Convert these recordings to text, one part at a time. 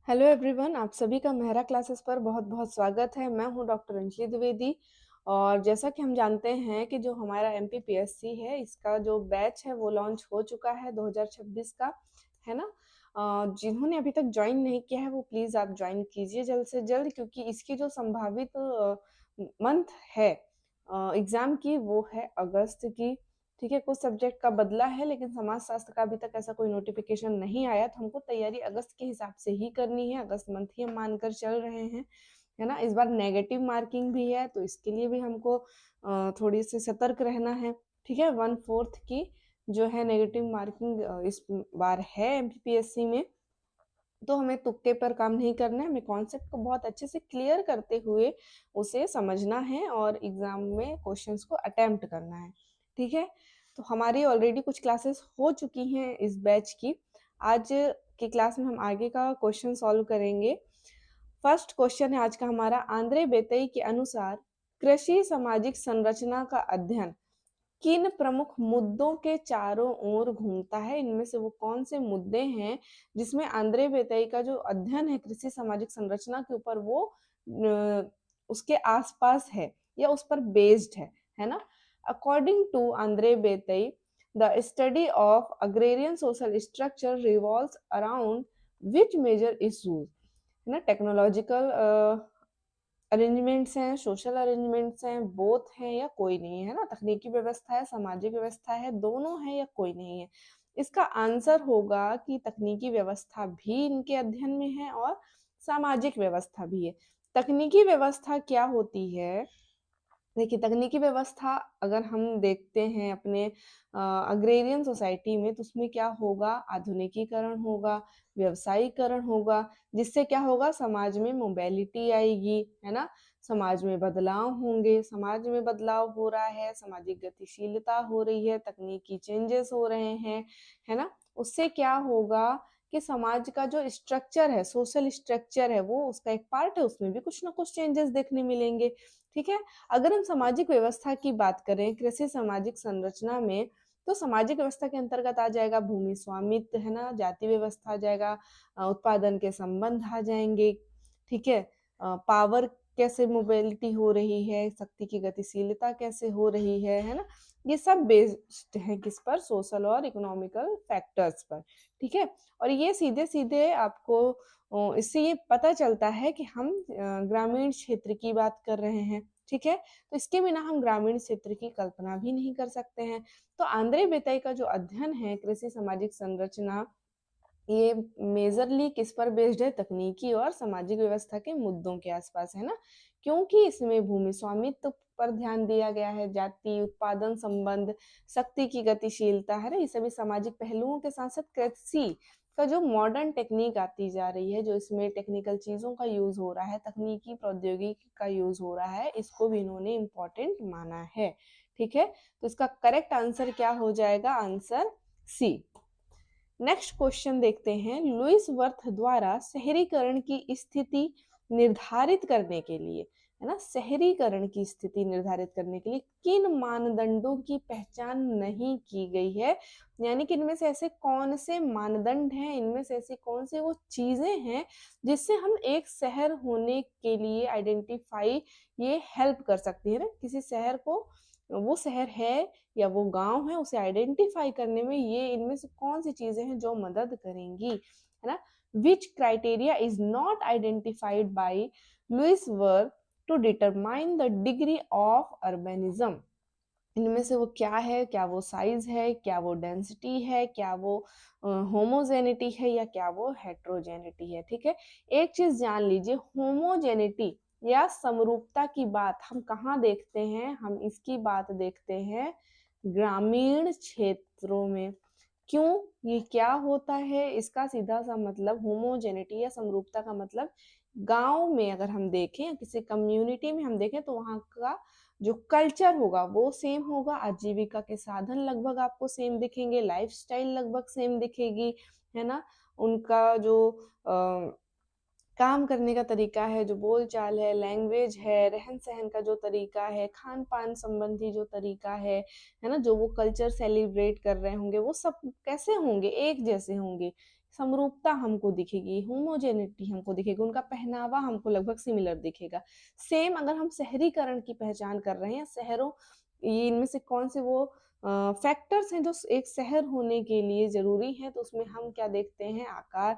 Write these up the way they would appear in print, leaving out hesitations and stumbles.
Hello everyone, आप सभी का मेहरा क्लासेस पर बहुत बहुत स्वागत है। मैं हूं डॉक्टर अंजलि द्विवेदी। और जैसा कि हम जानते हैं कि जो हमारा एमपीपीएससी है, इसका जो बैच है वो लॉन्च हो चुका है 2026 का, है ना। जिन्होंने अभी तक ज्वाइन नहीं किया है वो प्लीज़ आप ज्वाइन कीजिए जल्द से जल्द, क्योंकि इसकी जो संभावित मंथ है एग्ज़ाम की वो है अगस्त की। ठीक है, कुछ सब्जेक्ट का बदला है, लेकिन समाज शास्त्र का अभी तक ऐसा कोई नोटिफिकेशन नहीं आया, तो हमको तैयारी अगस्त के हिसाब से ही करनी है। अगस्त मंथ ही हम मानकर चल रहे हैं, है ना। इस बार नेगेटिव मार्किंग भी है, तो इसके लिए भी हमको थोड़ी सी सतर्क रहना है। ठीक है, 1/4 की जो है नेगेटिव मार्किंग इस बार है एमपीपीएससी में। तो हमें तुक्के पर काम नहीं करना है, हमें कॉन्सेप्ट को बहुत अच्छे से क्लियर करते हुए उसे समझना है और एग्जाम में क्वेश्चंस को अटेम्प्ट करना है। ठीक है, तो हमारी ऑलरेडी कुछ क्लासेस हो चुकी हैं इस बैच की। आज की क्लास में हम आगे का क्वेश्चन सॉल्व करेंगे। फर्स्ट क्वेश्चन है आज का हमारा, आंद्रे बेतई के अनुसार कृषि सामाजिक संरचना का अध्ययन किन प्रमुख मुद्दों के चारों ओर घूमता है? इनमें से वो कौन से मुद्दे हैं जिसमें आंद्रे बेतई का जो अध्ययन है कृषि सामाजिक संरचना के ऊपर, वो उसके आसपास है या उस पर बेस्ड है ना। According to Andre Beteille, the study of agrarian social structure revolves around which major issues, है ना। टेक्नोलॉजिकल अरेंजमेंट्स हैं, सोशल अरेंजमेंट्स हैं, बोथ हैं या कोई नहीं है ना। तकनीकी व्यवस्था है, सामाजिक व्यवस्था है, दोनों है या कोई नहीं है। इसका आंसर होगा कि तकनीकी व्यवस्था भी इनके अध्ययन में है और सामाजिक व्यवस्था भी है। तकनीकी व्यवस्था क्या होती है? देखिए, तकनीकी व्यवस्था अगर हम देखते हैं अपने अग्रेरियन सोसाइटी में, तो उसमें क्या होगा? आधुनिकीकरण होगा, व्यवसायीकरण होगा, जिससे क्या होगा? समाज में मोबिलिटी आएगी, है ना। समाज में बदलाव होंगे, समाज में बदलाव हो रहा है, सामाजिक गतिशीलता हो रही है, तकनीकी चेंजेस हो रहे हैं, है ना। उससे क्या होगा कि समाज का जो स्ट्रक्चर है, सोशल स्ट्रक्चर है, वो उसका एक पार्ट है, उसमें भी कुछ ना कुछ चेंजेस देखने मिलेंगे। ठीक है, अगर हम सामाजिक व्यवस्था की बात करें कृषि सामाजिक संरचना में, तो सामाजिक व्यवस्था के अंतर्गत आ जाएगा भूमि स्वामित्व, है ना, जाति व्यवस्था आ जाएगा, उत्पादन के संबंध आ जाएंगे। ठीक है, पावर कैसे मोबिलिटी हो रही है, शक्ति की गतिशीलता कैसे हो रही है ना। ये सब बेस्ड है किस पर? सोशल और इकोनॉमिकल फैक्टर्स पर। ठीक है, और ये सीधे सीधे आपको इससे ये पता चलता है कि हम ग्रामीण क्षेत्र की बात कर रहे हैं। ठीक है, तो इसके बिना हम ग्रामीण क्षेत्र की कल्पना भी नहीं कर सकते हैं। तो आंद्रे बेतई का जो अध्ययन है कृषि सामाजिक संरचना, ये मेजरली किस पर बेस्ड है? तकनीकी और सामाजिक व्यवस्था के मुद्दों के आसपास, है ना। क्योंकि इसमें भूमि स्वामित्व पर ध्यान दिया गया है, जाति, उत्पादन संबंध, शक्ति की गतिशीलता, है ना। ये सभी सामाजिक पहलुओं के साथ साथ कृषि का जो मॉडर्न टेक्निक आती जा रही है, जो इसमें टेक्निकल चीजों का यूज हो रहा है, तकनीकी प्रौद्योगिकी का यूज हो रहा है, इसको भी इन्होंने इम्पोर्टेंट माना है। ठीक है, तो इसका करेक्ट आंसर क्या हो जाएगा? Answer C. नेक्स्ट क्वेश्चन देखते हैं, लुईस वर्थ द्वारा शहरीकरण की स्थिति निर्धारित करने के लिए, है ना, शहरीकरण की स्थिति निर्धारित करने के लिए किन मानदंडों की पहचान नहीं की गई है? यानी कि इनमें से ऐसे कौन से मानदंड हैं, इनमें से ऐसी कौन सी वो चीजें हैं जिससे हम एक शहर होने के लिए आइडेंटिफाई, ये हेल्प कर सकती है ना किसी शहर को, वो शहर है या वो गांव है, उसे आइडेंटिफाई करने में ये इनमें से कौन सी चीजें हैं जो मदद करेंगी, है ना। Which criteria is not identified by Louis Wirth to determine the degree of urbanism? इनमें से वो क्या है? क्या वो साइज है, क्या वो डेंसिटी है, क्या वो होमोजेनिटी है, या क्या वो हेट्रोजेनिटी है? ठीक है, एक चीज जान लीजिए, होमोजेनिटी या समरूपता की बात हम कहाँ देखते हैं? हम इसकी बात देखते हैं ग्रामीण क्षेत्रों में। क्यों? ये क्या होता है? इसका सीधा सा मतलब, होमोजेनिटी या समरूपता का मतलब, गांव में अगर हम देखें या किसी कम्युनिटी में हम देखें, तो वहां का जो कल्चर होगा वो सेम होगा, आजीविका के साधन लगभग आपको सेम दिखेंगे, लाइफस्टाइल लगभग सेम दिखेगी, है ना। उनका जो काम करने का तरीका है, जो बोल चाल है, लैंग्वेज है, रहन सहन का जो तरीका है, खान पान संबंधी जो तरीका है ना, जो वो कल्चर सेलिब्रेट कर रहे होंगे, वो सब कैसे होंगे? एक जैसे होंगे। समरूपता हमको दिखेगी, होमोजेनिटी हमको दिखेगी, उनका पहनावा हमको लगभग सिमिलर दिखेगा। सेम अगर हम शहरीकरण की पहचान कर रहे हैं, शहरों, ये इनमें से कौन से वो फैक्टर्स हैं जो एक शहर होने के लिए जरूरी है, तो उसमें हम क्या देखते हैं, आकार,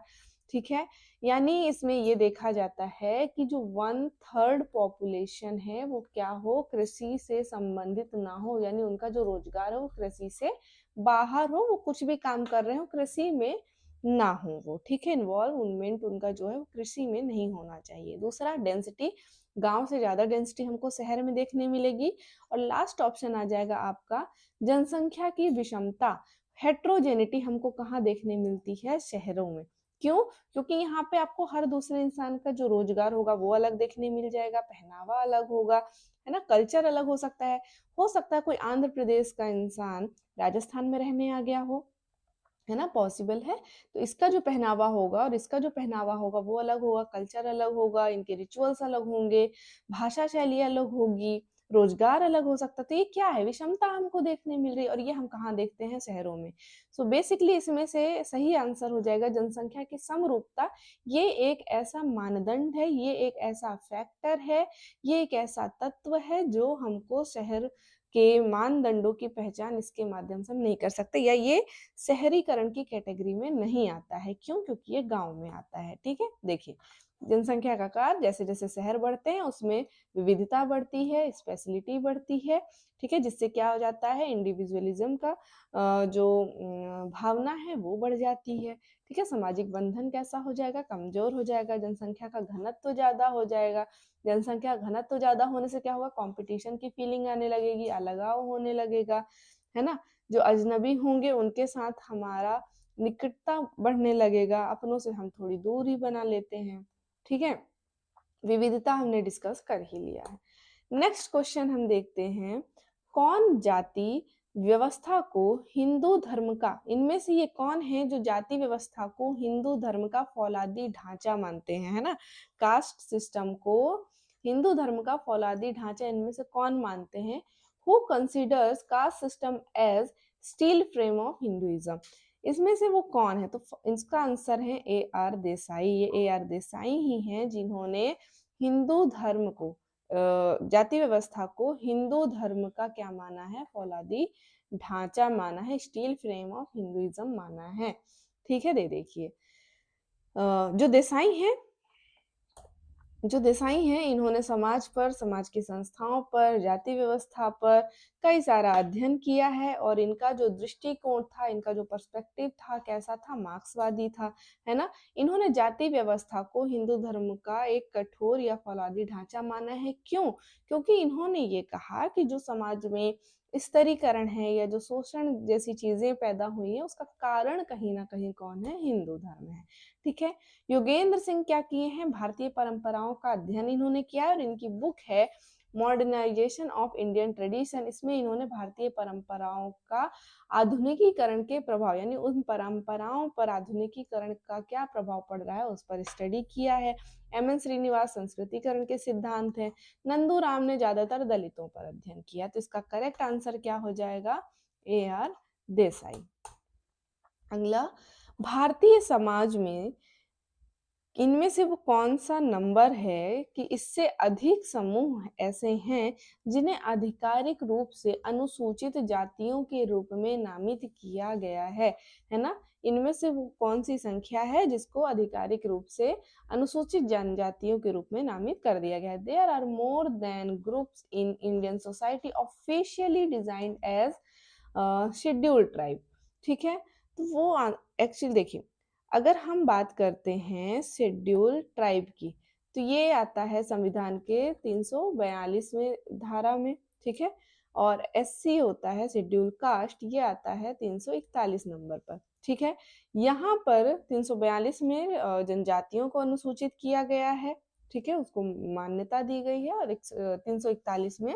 ठीक है। यानी इसमें ये देखा जाता है कि जो 1/3 पॉपुलेशन है वो क्या हो, कृषि से संबंधित ना हो, यानी उनका जो रोजगार है वो कृषि से बाहर हो, वो कुछ भी काम कर रहे हो कृषि में ना हो वो, ठीक है। इन्वॉल्वमेंट उनका जो है वो कृषि में नहीं होना चाहिए। दूसरा, डेंसिटी, गांव से ज्यादा डेंसिटी हमको शहर में देखने मिलेगी। और लास्ट ऑप्शन आ जाएगा आपका जनसंख्या की विषमता, हेट्रोजेनिटी हमको कहाँ देखने मिलती है, शहरों में। क्यों? क्योंकि यहाँ पे आपको हर दूसरे इंसान का जो रोजगार होगा वो अलग देखने मिल जाएगा, पहनावा अलग होगा, है ना, कल्चर अलग हो सकता है कोई आंध्र प्रदेश का इंसान राजस्थान में रहने आ गया हो, है ना, पॉसिबल है। तो इसका जो पहनावा होगा और इसका जो पहनावा होगा वो अलग होगा, कल्चर अलग होगा, इनके रिचुअल्स अलग होंगे, भाषा शैली अलग होगी, रोजगार अलग हो सकता है। तो ये क्या है, विषमता हमको देखने मिल रही है, और ये हम कहाँ देखते हैं, शहरों में। सो बेसिकली इसमें से सही आंसर हो जाएगा जनसंख्या की समरूपता। ये एक ऐसा मानदंड है, ये एक ऐसा फैक्टर है, ये एक ऐसा तत्व है जो हमको शहर के मानदंडों की पहचान इसके माध्यम से हम नहीं कर सकते, या ये शहरीकरण की कैटेगरी में नहीं आता है। क्यों? क्योंकि ये गांव में आता है, ठीक है। देखिए, जनसंख्या का आकार, जैसे जैसे शहर बढ़ते हैं उसमें विविधता बढ़ती है, स्पेशलिटी बढ़ती है, ठीक है, जिससे क्या हो जाता है, इंडिविजुअलिज्म का जो भावना है वो बढ़ जाती है, ठीक है। सामाजिक बंधन कैसा हो जाएगा, कमजोर हो जाएगा, जनसंख्या का घनत्व तो ज्यादा हो जाएगा। जनसंख्या घनत्व तो ज्यादा होने से क्या होगा, कंपटीशन की फीलिंग आने लगेगी, अलगाव होने लगेगा, है ना। जो अजनबी होंगे उनके साथ हमारा निकटता बढ़ने लगेगा, अपनों से हम थोड़ी दूरी बना लेते हैं, ठीक है। विविधता हमने डिस्कस कर ही लिया है। नेक्स्ट क्वेश्चन हम देखते हैं, कौन जाति व्यवस्था को हिंदू धर्म का, इनमें से ये कौन है जो जाति व्यवस्था को हिंदू धर्म का फौलादी ढांचा मानते हैं, है ना, कास्ट सिस्टम को हिंदू धर्म का फौलादी ढांचा इनमें से कौन मानते हैं? Who considers caste system as steel frame of Hinduism, इसमें से वो कौन है? तो इसका आंसर है A.R. देसाई। ये A.R. देसाई ही हैं जिन्होंने हिंदू धर्म को, जाति व्यवस्था को हिंदू धर्म का क्या माना है, फौलादी ढांचा माना है, स्टील फ्रेम ऑफ हिंदुइज्म माना है, ठीक है। देखिए, जो देसाई हैं इन्होंने समाज पर, समाज की संस्थाओं पर, जाति व्यवस्था पर कई सारा अध्ययन किया है, और इनका जो दृष्टिकोण था, इनका जो पर्सपेक्टिव था, कैसा था, मार्क्सवादी था, है ना। इन्होंने जाति व्यवस्था को हिंदू धर्म का एक कठोर या फौलादी ढांचा माना है। क्यों? क्योंकि इन्होंने ये कहा कि जो समाज में स्तरीकरण है या जो शोषण जैसी चीजें पैदा हुई है उसका कारण कहीं ना कहीं कौन है, हिंदू धर्म है, ठीक है। योगेंद्र सिंह क्या किए हैं, भारतीय परंपराओं का अध्ययन इन्होंने किया है, और इनकी बुक है मॉडर्नाइजेशन ऑफ इंडियन ट्रेडिशन। इसमें इन्होंने भारतीय परंपराओं का आधुनिकीकरण के प्रभाव, यानी उन परंपराओं पर आधुनिकीकरण का क्या प्रभाव पड़ रहा है उस पर स्टडी किया है। M.N. श्रीनिवास संस्कृतिकरण के सिद्धांत हैं। नंदूराम ने ज्यादातर दलितों पर अध्ययन किया। तो इसका करेक्ट आंसर क्या हो जाएगा, A.R. देसाई। अगला, भारतीय समाज में इनमें से वो कौन सा नंबर है कि इससे अधिक समूह ऐसे हैं जिन्हें आधिकारिक रूप से अनुसूचित जातियों के रूप में नामित किया गया है ना। इनमें से वो कौन सी संख्या है जिसको आधिकारिक रूप से अनुसूचित जनजातियों के रूप में नामित कर दिया गया है? There are more than groups in Indian society officially designed as scheduled tribe, ठीक है। तो वो एक्चुअली देखिए, अगर हम बात करते हैं शेड्यूल ट्राइब की, तो ये आता है संविधान के 342वें धारा में, ठीक है। और SC होता है शेड्यूल कास्ट, ये आता है 341 नंबर पर, ठीक है। यहाँ पर 342 में जनजातियों को अनुसूचित किया गया है, ठीक है, उसको मान्यता दी गई है, और 341 में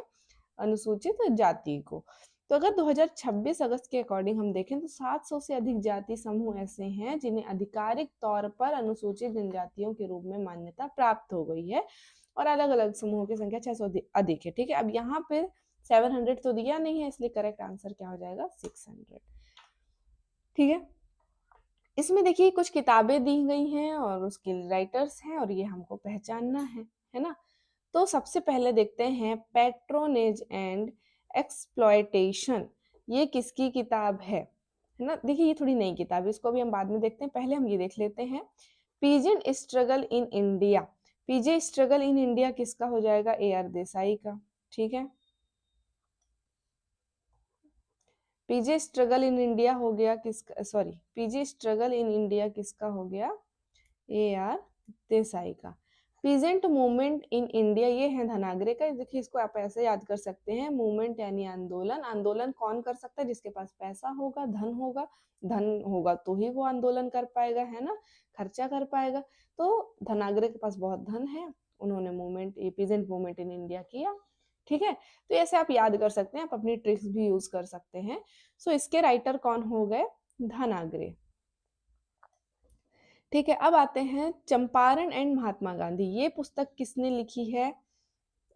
अनुसूचित जाति को। तो अगर 2026 अगस्त के अकॉर्डिंग हम देखें तो 700 से अधिक जाति समूह ऐसे हैं जिन्हें आधिकारिक तौर पर अनुसूचित जनजातियों के रूप में मान्यता प्राप्त हो गई है, और अलग अलग समूहों की संख्या 600 अधिक है, ठीक है। अब यहाँ पे 700 तो दिया नहीं है, इसलिए करेक्ट आंसर क्या हो जाएगा, 600, ठीक है। इसमें देखिए कुछ किताबें दी गई हैं और उसके राइटर्स हैं और ये हमको पहचानना है ना। तो सबसे पहले देखते हैं पैट्रोनेज एंड एक्सप्लॉयटेशन, ये किसकी किताब है ना। देखिए ये थोड़ी नई किताब है, इसको भी हम बाद में देखते हैं, पहले हम ये देख लेते हैं। Peasant struggle in India, peasant struggle in India किसका हो जाएगा, ए आर देसाई का। ठीक है, पीजे स्ट्रगल इन इंडिया हो गया किसका, sorry, peasant struggle in India किसका हो गया, ए आर देसाई का। पीजेंट मूवमेंट इन इंडिया, ये है धनागरे का। देखिए इसको आप ऐसे याद कर सकते हैं, मूवमेंट यानी आंदोलन, आंदोलन कौन कर सकता है, जिसके पास पैसा होगा, धन होगा, धन होगा तो ही वो आंदोलन कर पाएगा, है ना, खर्चा कर पाएगा। तो धनागरे के पास बहुत धन है, उन्होंने मूवमेंट, ये पीजेंट मूवमेंट इन इंडिया किया। ठीक है, तो ऐसे आप याद कर सकते हैं, आप अपनी ट्रिक्स भी यूज कर सकते हैं। सो इसके राइटर कौन हो गए, धनागरे। ठीक है, अब आते हैं चंपारण एंड महात्मा गांधी, ये पुस्तक किसने लिखी है,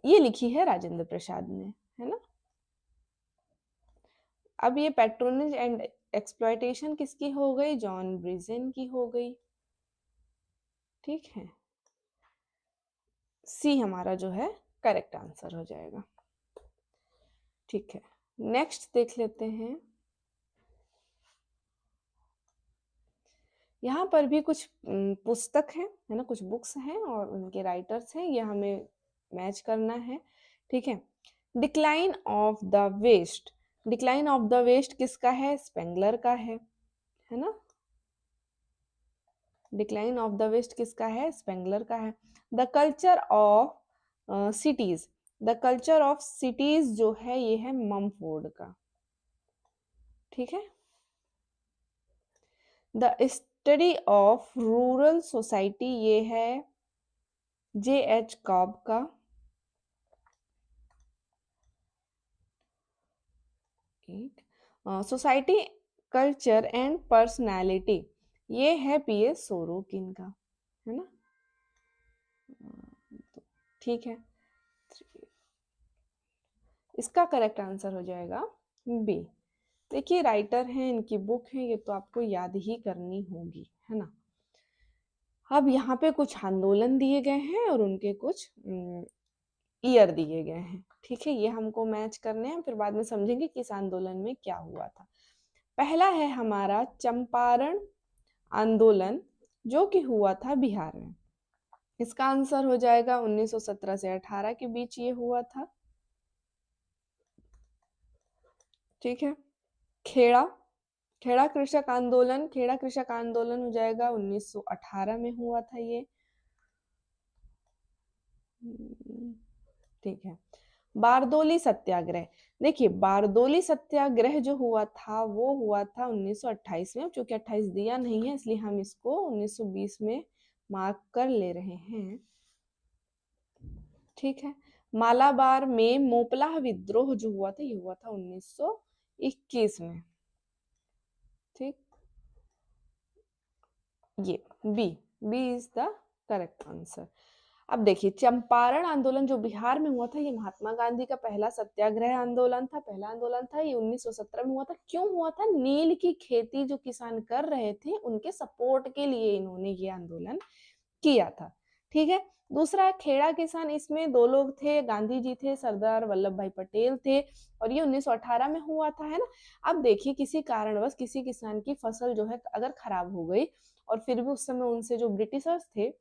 ये लिखी है राजेंद्र प्रसाद ने, है ना। अब ये पैट्रोनेज एंड एक्सप्लॉयटेशन किसकी हो गई, जॉन ब्रिजेन की हो गई। ठीक है, सी हमारा जो है करेक्ट आंसर हो जाएगा। ठीक है, नेक्स्ट देख लेते हैं। यहाँ पर भी कुछ पुस्तक है ना, कुछ बुक्स हैं और उनके राइटर्स हैं, ये हमें मैच करना है। ठीक है, decline of the west, decline of the west किसका है, स्पेंगलर का है ना। डिक्लाइन ऑफ द वेस्ट किसका है, स्पेंगलर का है। The culture of cities, the culture of cities जो है ये है ममफोर्ड का। ठीक है, the study of rural society ये है जे एच कॉब का। सोसाइटी कल्चर एंड पर्सनालिटी ये है पी एस सोरोकिन का, है ना। ठीक है, इसका करेक्ट आंसर हो जाएगा बी। देखिए राइटर हैं, इनकी बुक है, ये तो आपको याद ही करनी होगी, है ना। अब यहाँ पे कुछ आंदोलन दिए गए हैं और उनके कुछ ईयर दिए गए हैं। ठीक है, ये हमको मैच करने हैं, फिर बाद में समझेंगे कि इस आंदोलन में क्या हुआ था। पहला है हमारा चंपारण आंदोलन, जो कि हुआ था बिहार में। इसका आंसर हो जाएगा 1917 से 18 के बीच ये हुआ था। ठीक है, खेड़ा, खेड़ा कृषक आंदोलन, खेड़ा कृषक आंदोलन हो जाएगा 1918 में हुआ था ये। ठीक है, बारदोली सत्याग्रह, देखिए बारदोली सत्याग्रह जो हुआ था वो हुआ था 1928 में, क्योंकि 28 दिया नहीं है इसलिए हम इसको 1920 में मार्क कर ले रहे हैं। ठीक है, मालाबार में मोपलाह विद्रोह जो हुआ था ये हुआ था 1921 में। ठीक, ये B, B is the correct answer. अब देखिए चंपारण आंदोलन जो बिहार में हुआ था, ये महात्मा गांधी का पहला सत्याग्रह आंदोलन था, पहला आंदोलन था, ये 1917 में हुआ था। क्यों हुआ था, नील की खेती जो किसान कर रहे थे उनके सपोर्ट के लिए इन्होंने ये आंदोलन किया था। ठीक है, दूसरा है खेड़ा किसान, इसमें दो लोग थे, गांधी जी थे, सरदार वल्लभ भाई पटेल थे, और ये 1918 में हुआ था, है ना। अब देखिए किसी कारणवश किसी किसान की फसल जो है अगर खराब हो गई, और फिर भी उस समय उनसे जो ब्रिटिशर्स थे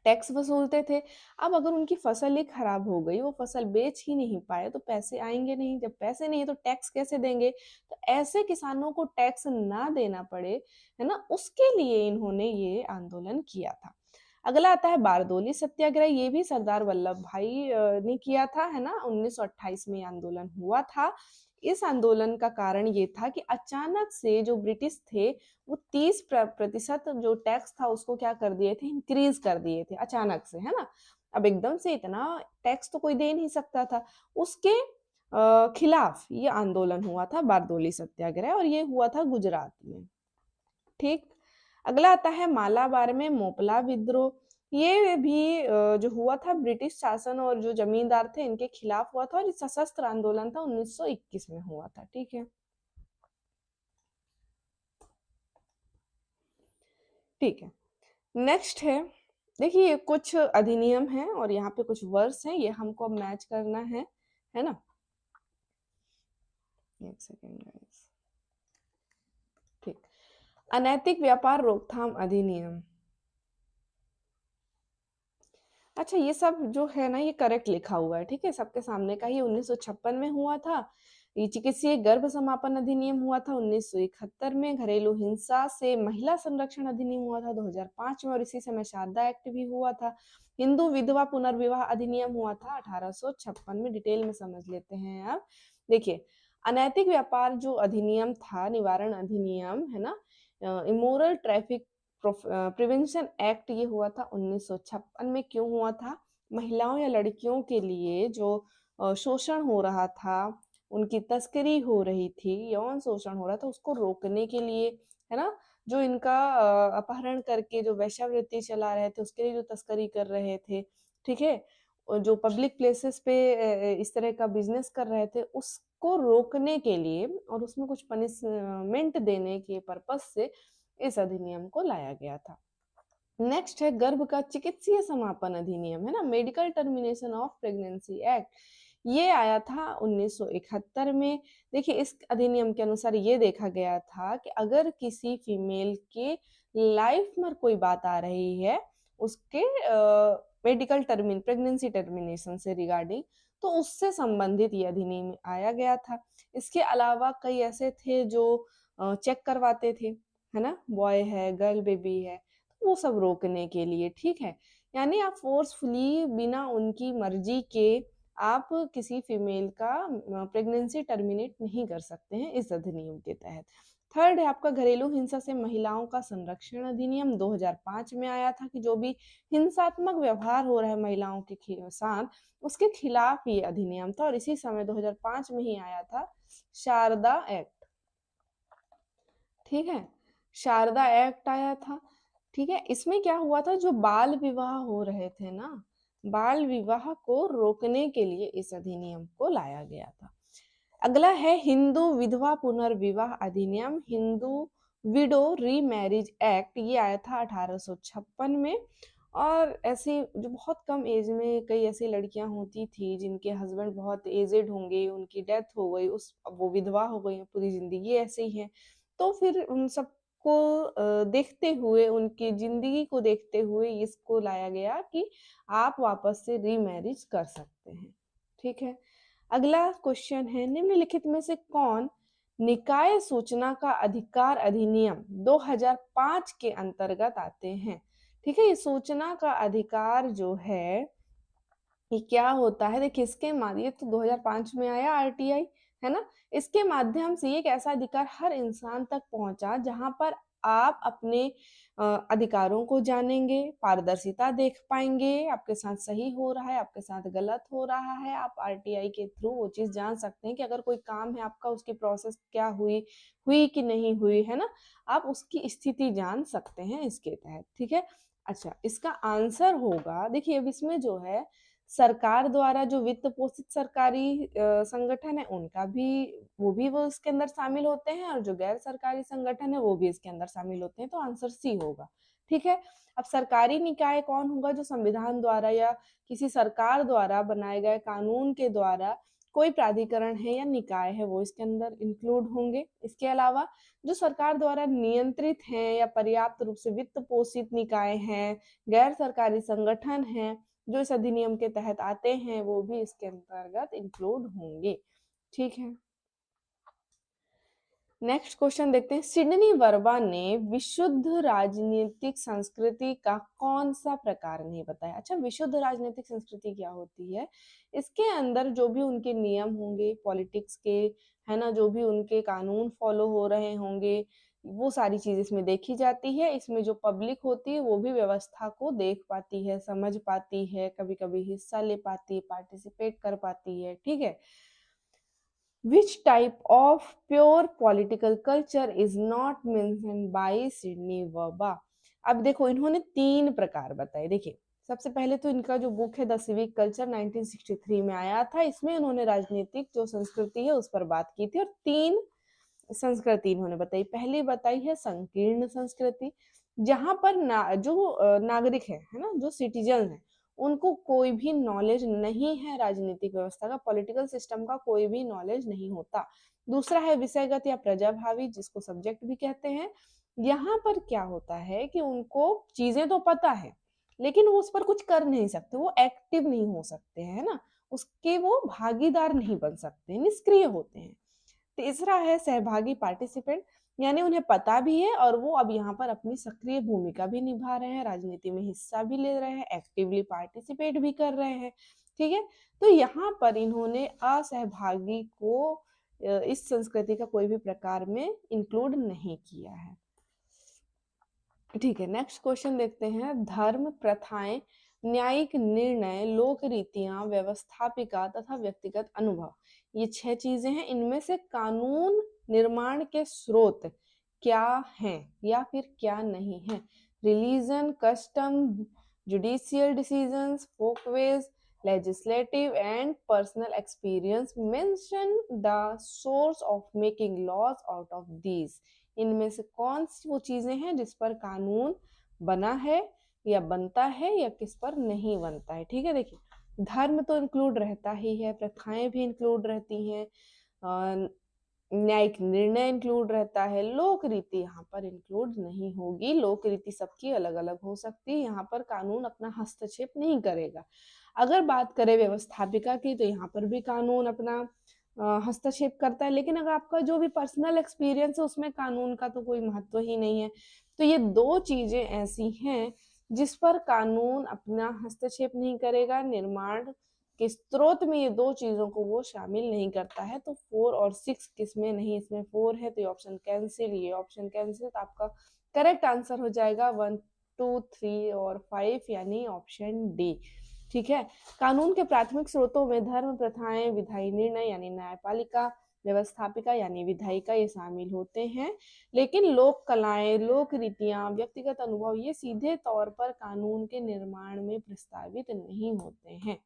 टैक्स वसूलते थे, अब अगर उनकी फसल ही खराब हो गई, वो फसल बेच ही नहीं पाए, तो पैसे आएंगे नहीं, जब पैसे नहीं तो टैक्स कैसे देंगे। तो ऐसे किसानों को टैक्स ना देना पड़े, है ना, उसके लिए इन्होंने ये आंदोलन किया था। अगला आता है बारदोली सत्याग्रह, ये भी सरदार वल्लभ भाई ने किया था, है ना, 1928 में आंदोलन हुआ था। इस आंदोलन का कारण ये था कि अचानक से जो ब्रिटिश थे वो 30% जो टैक्स था उसको क्या कर दिए थे, इंक्रीज कर दिए थे अचानक से, है ना। अब एकदम से इतना टैक्स तो कोई दे नहीं सकता था, उसके खिलाफ ये आंदोलन हुआ था बारदोली सत्याग्रह, और ये हुआ था गुजरात में। ठीक, अगला आता है मालाबार में मोपला विद्रोह, ये भी जो हुआ था ब्रिटिश शासन और जो जमींदार थे इनके खिलाफ हुआ था, और सशस्त्र आंदोलन था 1921 में हुआ था। ठीक है, ठीक है। नेक्स्ट है, देखिए ये कुछ अधिनियम हैं और यहाँ पे कुछ वर्ड्स हैं, ये हमको अब मैच करना है ना। एक सेकेंड गाइस। ठीक, अनैतिक व्यापार रोकथाम अधिनियम। अच्छा, ये सब जो है ना ये करेक्ट लिखा हुआ है, ठीक है, सबके सामने का ही 1956 में हुआ था। ये चिकित्सीय गर्भ समापन अधिनियम हुआ था 1971 में। घरेलू हिंसा से महिला संरक्षण अधिनियम हुआ था 2005 में, और इसी समय शारदा एक्ट भी हुआ था। हिंदू विधवा पुनर्विवाह अधिनियम हुआ था 1856 में। डिटेल में समझ लेते हैं अब। देखिए, अनैतिक व्यापार जो अधिनियम था, निवारण अधिनियम है ना, इमोरल ट्रैफिक प्रिवेंशन एक्ट, ये हुआ था 1956 में। क्यों हुआ था? महिलाओं या लड़कियों के लिए जो शोषण हो रहा था, उनकी तस्करी हो रही थी, यौन शोषण हो रहा था, उसको रोकने के लिए, है ना, जो इनका अपहरण करके जो वेश्यावृत्ति चला रहे थे, उसके लिए जो तस्करी कर रहे थे, ठीक है, और जो पब्लिक प्लेसेस पे इस तरह का बिजनेस कर रहे थे, उसको रोकने के लिए और उसमें कुछ पनिशमेंट देने के पर्पस से इस अधिनियम को लाया गया था। नेक्स्ट है गर्भ का चिकित्सीय समापन अधिनियम, है ना, medical termination of pregnancy act. ये आया था 1971 में। देखिए, इस अधिनियम के अनुसार ये देखा गया था कि अगर किसी फीमेल के लाइफ में कोई बात आ रही है उसके मेडिकल प्रेगनेंसी टर्मिनेशन से रिगार्डिंग, तो उससे संबंधित ये अधिनियम आया गया था। इसके अलावा कई ऐसे थे जो चेक करवाते थे, है ना, बॉय है, गर्ल बेबी है, वो सब रोकने के लिए, ठीक है। यानी आप फोर्सफुली बिना उनकी मर्जी के आप किसी फीमेल का प्रेगनेंसी टर्मिनेट नहीं कर सकते हैं इस अधिनियम के तहत। थर्ड है आपका घरेलू हिंसा से महिलाओं का संरक्षण अधिनियम, 2005 में आया था, कि जो भी हिंसात्मक व्यवहार हो रहा है महिलाओं के साथ, उसके खिलाफ ये अधिनियम था। और इसी समय 2005 में ही आया था शारदा एक्ट, ठीक है, शारदा एक्ट आया था, ठीक है। इसमें क्या हुआ था, जो बाल विवाह हो रहे थे ना, बाल विवाह को रोकने के लिए इस अधिनियम को लाया गया था। अगला है हिंदू विधवा पुनर्विवाह अधिनियम, हिंदू विडो रीमैरिज एक्ट। ये आया था 1856 में। और ऐसी जो बहुत कम एज में कई ऐसी लड़कियां होती थी जिनके हस्बैंड बहुत एजेड होंगे, उनकी डेथ हो गई, उस वो विधवा हो गई, पूरी जिंदगी ऐसे ही है, तो फिर उन सबको देखते हुए, उनकी जिंदगी को देखते हुए इसको लाया गया कि आप वापस से रीमैरिज कर सकते हैं, ठीक है। अगला क्वेश्चन है, निम्नलिखित में से कौन निकाय सूचना का अधिकार अधिनियम 2005 के अंतर्गत आते हैं? ठीक है, ये सूचना का अधिकार जो है ये क्या होता है? देखिए, इसके माध्यम, तो 2005 में आया आरटीआई, है ना, इसके माध्यम से एक ऐसा अधिकार हर इंसान तक पहुंचा जहां पर आप अपने अधिकारों को जानेंगे, पारदर्शिता देख पाएंगे, आपके साथ सही हो रहा है, आपके साथ गलत हो रहा है, आप आरटीआई के थ्रू वो चीज जान सकते हैं कि अगर कोई काम है आपका, उसकी प्रोसेस क्या हुई हुई कि नहीं हुई, है ना, आप उसकी स्थिति जान सकते हैं इसके तहत, ठीक है। अच्छा, इसका आंसर होगा, देखिए अब इसमें जो है सरकार द्वारा जो वित्त पोषित सरकारी संगठन है उनका भी, वो इसके अंदर शामिल होते हैं, और जो गैर सरकारी संगठन है वो भी इसके अंदर शामिल होते हैं, तो आंसर सी होगा, ठीक है। अब सरकारी निकाय कौन होगा? जो संविधान द्वारा या किसी सरकार द्वारा बनाए गए कानून के द्वारा कोई प्राधिकरण है या निकाय है, वो इसके अंदर इंक्लूड होंगे। इसके अलावा जो सरकार द्वारा नियंत्रित हैं या पर्याप्त रूप से वित्त पोषित निकाय हैं, गैर सरकारी संगठन हैं, जो इस अधिनियम के तहत आते हैं, वो भी इसके अंतर्गत इंक्लूड होंगे, ठीक है। नेक्स्ट क्वेश्चन देखते हैं, सिडनी वर्मा ने विशुद्ध राजनीतिक संस्कृति का कौन सा प्रकार नहीं बताया? अच्छा, विशुद्ध राजनीतिक संस्कृति क्या होती है? इसके अंदर जो भी उनके नियम होंगे पॉलिटिक्स के, है ना, जो भी उनके कानून फॉलो हो रहे होंगे, वो सारी चीज इसमें देखी जाती है। इसमें जो पब्लिक होती है वो भी व्यवस्था को देख पाती है, समझ पाती है, कभी कभी हिस्सा ले पाती है, पार्टिसिपेट कर पाती है, ठीक है। Which type of pure political culture is not mentioned by Sidney Verba? अब देखो, इन्होंने 3 प्रकार बताए। देखिए, सबसे पहले तो इनका जो बुक है द सिविक कल्चर 1963 में आया था, इसमें उन्होंने राजनीतिक जो संस्कृति है उस पर बात की थी, और 3 संस्कृति इन्होंने बताई। पहली बताई है संकीर्ण संस्कृति, जहां पर जो नागरिक है ना, जो सिटीजन है, उनको कोई भी नॉलेज नहीं है राजनीतिक व्यवस्था का, पॉलिटिकल सिस्टम का कोई भी नॉलेज नहीं होता। दूसरा है विषयगत या प्रजाभावी, जिसको सब्जेक्ट भी कहते हैं। यहाँ पर क्या होता है कि उनको चीजें तो पता है, लेकिन वो उस पर कुछ कर नहीं सकते, वो एक्टिव नहीं हो सकते हैं, है ना, उसके वो भागीदार नहीं बन सकते, निष्क्रिय होते हैं। तीसरा है सहभागी, पार्टिसिपेंट, यानी उन्हें पता भी है और वो अब यहाँ पर अपनी सक्रिय भूमिका भी निभा रहे हैं, राजनीति में हिस्सा भी ले रहे हैं, एक्टिवली पार्टिसिपेट भी कर रहे हैं। ठीक है, तो यहाँ पर इन्होंने असहभागी को इस संस्कृति का कोई भी प्रकार में इंक्लूड नहीं किया है। ठीक है, नेक्स्ट क्वेश्चन देखते हैं। धर्म, प्रथाएं, न्यायिक निर्णय, लोक रीतियां, व्यवस्थापिका तथा व्यक्तिगत अनुभव, ये 6 चीजें हैं। इनमें से कानून निर्माण के स्रोत क्या हैं या फिर क्या नहीं है? Religion, custom, judicial decisions, Folkways, legislative and personal experience. Mention the source of making laws out of these. इनमें से कौन सी वो चीजें हैं जिस पर कानून बना है या बनता है या किस पर नहीं बनता है? ठीक है, देखिए धर्म तो इंक्लूड रहता ही है, प्रथाएं भी इंक्लूड रहती हैं, न्यायिक निर्णय इंक्लूड रहता है, लोक रीति यहाँ पर इंक्लूड नहीं होगी। लोक रीति सबकी अलग अलग हो सकती है, यहाँ पर कानून अपना हस्तक्षेप नहीं करेगा। अगर बात करें व्यवस्थापिका की, तो यहाँ पर भी कानून अपना हस्तक्षेप करता है, लेकिन अगर आपका जो भी पर्सनल एक्सपीरियंस है उसमें कानून का तो कोई महत्व ही नहीं है। तो ये 2 चीजें ऐसी हैं जिस पर कानून अपना हस्तक्षेप नहीं करेगा, निर्माण के स्रोत में ये 2 चीजों को वो शामिल नहीं करता है। तो 4 और 6 किसमें नहीं, इसमें 4 है, तो ये ऑप्शन कैंसिल, ये ऑप्शन कैंसिल। तो आपका करेक्ट आंसर हो जाएगा 1, 2, 3 और 5, यानी ऑप्शन डी। ठीक है, कानून के प्राथमिक स्रोतों में धर्म, प्रथाएं, विधायी निर्णय यानी न्यायपालिका, व्यवस्थापिका यानी विधायिका, ये शामिल होते हैं। लेकिन लोक कलाएं, लोक रीतियां, व्यक्तिगत अनुभव, ये सीधे तौर पर कानून के निर्माण में प्रस्तावित नहीं होते हैं।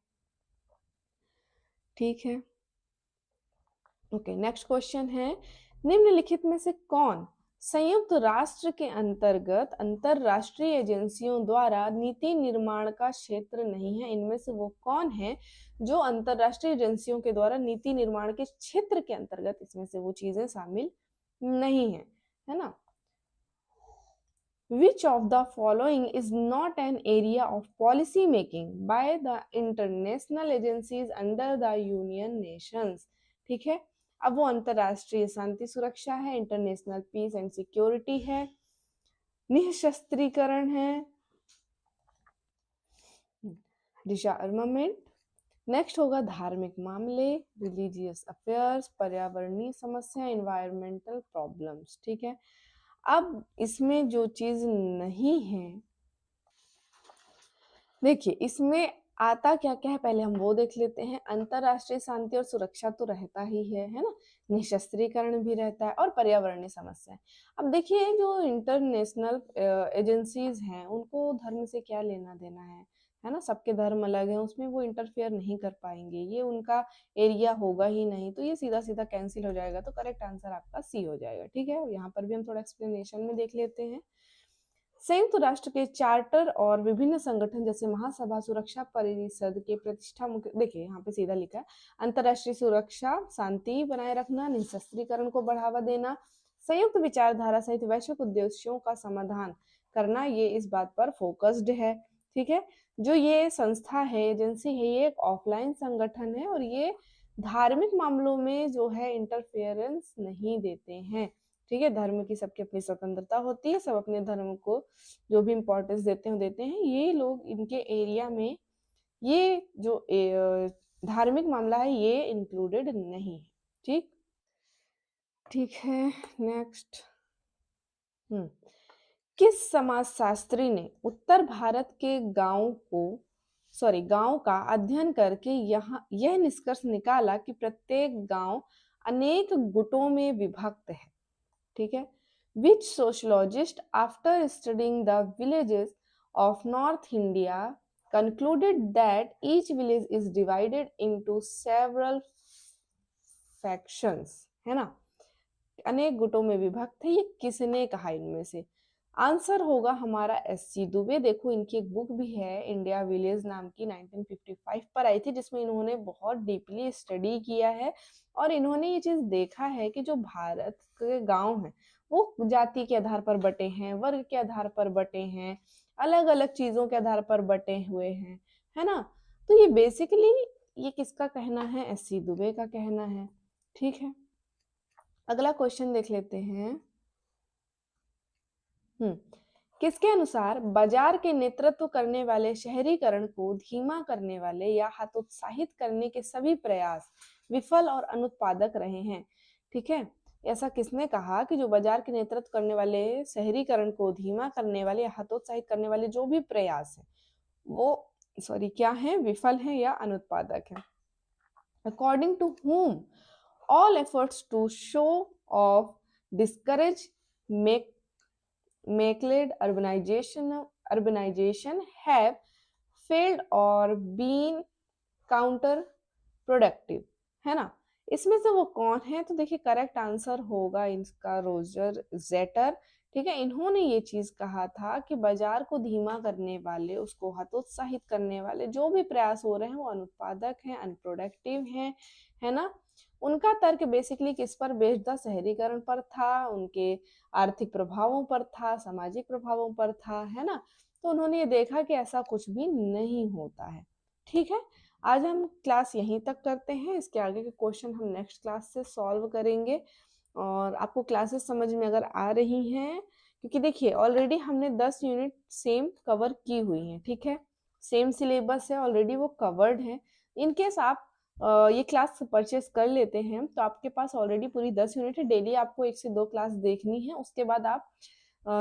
ठीक है, ओके, नेक्स्ट क्वेश्चन है। निम्नलिखित में से कौन संयुक्त राष्ट्र के अंतर्गत अंतरराष्ट्रीय एजेंसियों द्वारा नीति निर्माण का क्षेत्र नहीं है? इनमें से वो कौन है जो अंतरराष्ट्रीय एजेंसियों के द्वारा नीति निर्माण के क्षेत्र के अंतर्गत, इसमें से वो चीजें शामिल नहीं है ना? Which of the following is not an area of policy making by the international agencies under the Union Nations? ठीक है, अब वो अंतरराष्ट्रीय शांति सुरक्षा है, इंटरनेशनल पीस एंड सिक्योरिटी है, निशस्त्रीकरण है, डिसआर्मामेंट, नेक्स्ट होगा धार्मिक मामले, रिलीजियस अफेयर्स, पर्यावरणीय समस्या, एनवायरमेंटल प्रॉब्लम्स। ठीक है, अब इसमें जो चीज नहीं है, देखिए इसमें आता क्या क्या है पहले हम वो देख लेते हैं। अंतरराष्ट्रीय शांति और सुरक्षा तो रहता ही है ना, निशस्त्रीकरण भी रहता है और पर्यावरणीय समस्या। अब देखिए जो इंटरनेशनल एजेंसीज हैं उनको धर्म से क्या लेना देना है ना, सबके धर्म अलग हैं, उसमें वो इंटरफेयर नहीं कर पाएंगे, ये उनका एरिया होगा ही नहीं, तो ये सीधा सीधा कैंसिल हो जाएगा। तो करेक्ट आंसर आपका सी हो जाएगा। ठीक है, यहाँ पर भी हम थोड़ा एक्सप्लेनेशन में देख लेते हैं। संयुक्त राष्ट्र के चार्टर और विभिन्न संगठन जैसे महासभा, सुरक्षा परिषद के प्रतिष्ठा मुख्य, देखिए यहाँ पे सीधा लिखा है, अंतरराष्ट्रीय सुरक्षा, शांति बनाए रखना, निशस्त्रीकरण को बढ़ावा देना, संयुक्त विचारधारा सहित वैश्विक उद्देश्यों का समाधान करना, ये इस बात पर फोकस्ड है। ठीक है, जो ये संस्था है, एजेंसी है, ये एक ऑफलाइन संगठन है और ये धार्मिक मामलों में जो है इंटरफेरेंस नहीं देते हैं। ठीक है, धर्म की सबकी अपनी स्वतंत्रता होती है, सब अपने धर्म को जो भी इम्पोर्टेंस देते हैं। ये लोग इनके एरिया में ये जो धार्मिक मामला है ये इंक्लूडेड नहीं है। ठीक, ठीक है, नेक्स्ट। किस समाजशास्त्री ने उत्तर भारत के गांव का अध्ययन करके यह निष्कर्ष निकाला कि प्रत्येक गांव अनेक गुटों में विभक्त है? ठीक है, which sociologist after studying the villages of North India concluded that each village is divided into several factions, है ना, अनेक गुटों में विभक्त है, ये किसने कहा इनमें से? आंसर होगा हमारा एससी दुबे। देखो इनकी एक बुक भी है इंडिया विलेज नाम की, 1955 पर आई थी, जिसमें इन्होंने बहुत डीपली स्टडी किया है और इन्होंने ये चीज देखा है कि जो भारत के गांव हैं वो जाति के आधार पर बटे हैं, वर्ग के आधार पर बटे हैं, अलग अलग चीजों के आधार पर बटे हुए हैं, है ना। तो ये बेसिकली ये किसका कहना है, एससी दुबे का कहना है। ठीक है, अगला क्वेश्चन देख लेते हैं। किसके अनुसार बाजार के नेतृत्व करने वाले शहरीकरण को धीमा करने वाले या हतोत्साहित करने के सभी प्रयास विफल और अनुत्पादक रहे हैं। ठीक है, ऐसा किसने कहा कि जो बाजार के नेतृत्व करने वाले शहरीकरण को धीमा करने वाले या हतोत्साहित करने वाले जो भी प्रयास है वो क्या है, विफल है या अनुत्पादक है। According to whom all efforts to show off, discourage, make-led urbanization have failed or been counter productive, है ना। इसमें से वो कौन है, तो देखिए करेक्ट आंसर होगा इसका रोजर जेटर। ठीक है, इन्होंने ये चीज कहा था कि बाजार को धीमा करने वाले, उसको हतोत्साहित करने वाले जो भी प्रयास हो रहे हैं वो अनुत्पादक हैं, अनप्रोडक्टिव हैं, है ना। उनका तर्क बेसिकली किस पर बेस्ड था, शहरीकरण पर था, उनके आर्थिक प्रभावों पर था, सामाजिक प्रभावों पर था, है ना। तो उन्होंने ये देखा कि ऐसा कुछ भी नहीं होता है। ठीक है, आज हम क्लास यहीं तक करते हैं, इसके आगे के क्वेश्चन हम नेक्स्ट क्लास से सॉल्व करेंगे। और आपको क्लासेस समझ में अगर आ रही हैं, क्योंकि देखिए ऑलरेडी हमने 10 यूनिट सेम कवर की हुई हैं, ठीक है, सेम सिलेबस है, ऑलरेडी वो कवर्ड है। इनकेस आप ये क्लास परचेस कर लेते हैं तो आपके पास ऑलरेडी पूरी 10 यूनिट है, डेली आपको 1 से 2 क्लास देखनी है। उसके बाद आप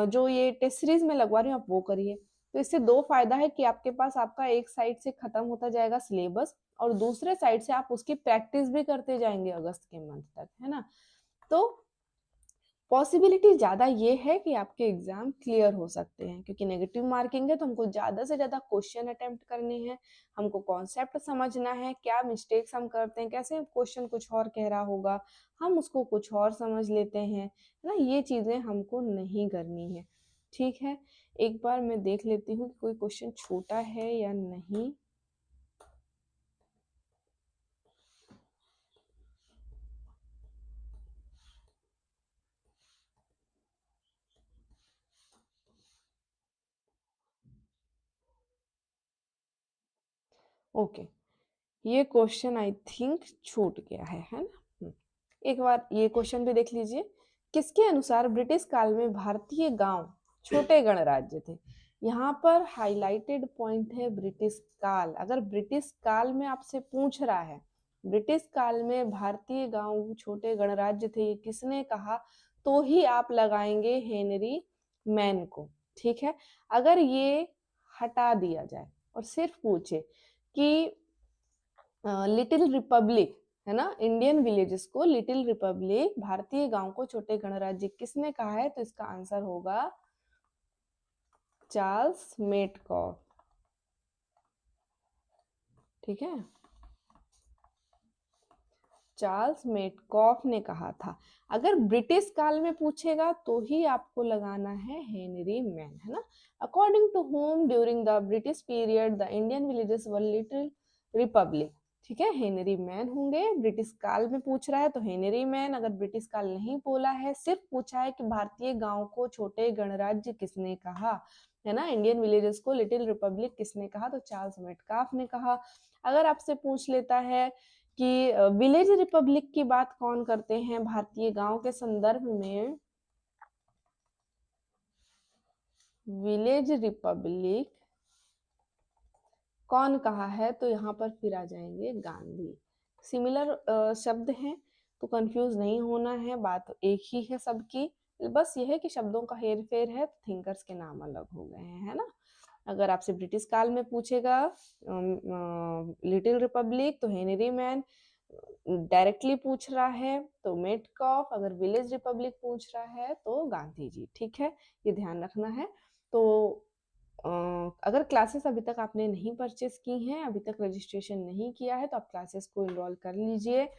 जो ये टेस्ट सीरीज में लगवा रही हूँ आप वो करिए। तो इससे दो फायदा है कि आपके पास आपका एक साइड से खत्म होता जाएगा सिलेबस और दूसरे साइड से आप उसकी प्रैक्टिस भी करते जाएंगे अगस्त के मंथ तक, है ना। तो पॉसिबिलिटी ज्यादा ये है कि आपके एग्जाम क्लियर हो सकते हैं, क्योंकि नेगेटिव मार्किंग है तो हमको ज्यादा से ज्यादा क्वेश्चन अटेम्प्ट करने हैं, हमको कॉन्सेप्ट समझना है, क्या मिस्टेक्स हम करते हैं, कैसे क्वेश्चन कुछ और कह रहा होगा हम उसको कुछ और समझ लेते हैं, है ना। ये चीजें हमको नहीं करनी है। ठीक है, एक बार मैं देख लेती हूँ कि कोई क्वेश्चन छोटा है या नहीं। ओके, ये क्वेश्चन आई थिंक छूट गया है ना। एक बार ये क्वेश्चन भी देख लीजिए। किसके अनुसार ब्रिटिश काल में भारतीय गांव छोटे गणराज्य थे। यहाँ पर हाईलाइटेड पॉइंट है ब्रिटिश काल। अगर ब्रिटिश काल में आपसे पूछ रहा है ब्रिटिश काल में भारतीय गांव छोटे गणराज्य थे, ये किसने कहा, तो ही आप लगाएंगे हेनरी मैन को। ठीक है, अगर ये हटा दिया जाए और सिर्फ पूछे कि लिटिल रिपब्लिक, है ना, इंडियन विलेजेस को लिटिल रिपब्लिक, भारतीय गांव को छोटे गणराज्य किसने कहा है, तो इसका आंसर होगा चार्ल्स मेटकॉफ। ठीक है, चार्ल्स मेटकॉफ ने कहा था। अगर ब्रिटिश काल में पूछेगा तो ही आपको लगाना है हेनरी मैन, है ना। According to whom during the British period the Indian villages were little republic. ठीक है, हेनरी मैन होंगे। ब्रिटिश काल में पूछ रहा है तो हेनरी मैन। अगर ब्रिटिश काल नहीं बोला है, सिर्फ पूछा है कि भारतीय गांव को छोटे गणराज्य किसने कहा, है ना, इंडियन विलेजेस को लिटिल रिपब्लिक किसने कहा, तो चार्ल्स मेटकाफ ने कहा। अगर आपसे पूछ लेता है कि विलेज रिपब्लिक की बात कौन करते हैं भारतीय गांव के संदर्भ में, विलेज रिपब्लिक कौन कहा है, तो यहाँ पर फिर आ जाएंगे गांधी। सिमिलर शब्द हैं तो कंफ्यूज नहीं होना है, बात एक ही है सबकी, बस यह है कि शब्दों का हेर फेर है, थिंकर्स के नाम अलग हो गए हैं, है ना। अगर आपसे ब्रिटिश काल में पूछेगा लिटिल रिपब्लिक तो हेनरी मैन, डायरेक्टली पूछ रहा है तो मेटकॉफ, अगर विलेज रिपब्लिक पूछ रहा है तो गांधी जी। ठीक है, ये ध्यान रखना है। तो अगर क्लासेस अभी तक आपने नहीं परचेस की हैं, अभी तक रजिस्ट्रेशन नहीं किया है, तो आप क्लासेस को इनरोल कर लीजिए।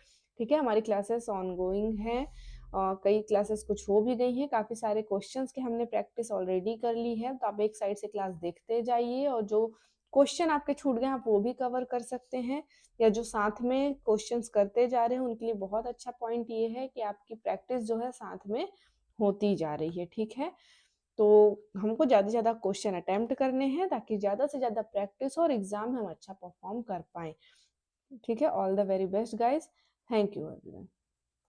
ठीक है, हमारी क्लासेस ऑनगोइंग है कई क्लासेस कुछ हो भी गई हैं, काफ़ी सारे क्वेश्चंस की हमने प्रैक्टिस ऑलरेडी कर ली है, तो आप एक साइड से क्लास देखते जाइए और जो क्वेश्चन आपके छूट गए आप वो भी कवर कर सकते हैं, या जो साथ में क्वेश्चंस करते जा रहे हैं उनके लिए बहुत अच्छा पॉइंट ये है कि आपकी प्रैक्टिस जो है साथ में होती जा रही है, ठीक है। तो हमको ज़्यादा से ज़्यादा क्वेश्चन अटेम्प्ट करने हैं ताकि ज़्यादा से ज़्यादा प्रैक्टिस और एग्जाम में हम अच्छा परफॉर्म कर पाएँ। ठीक है, all the very best guys, thank you everyone.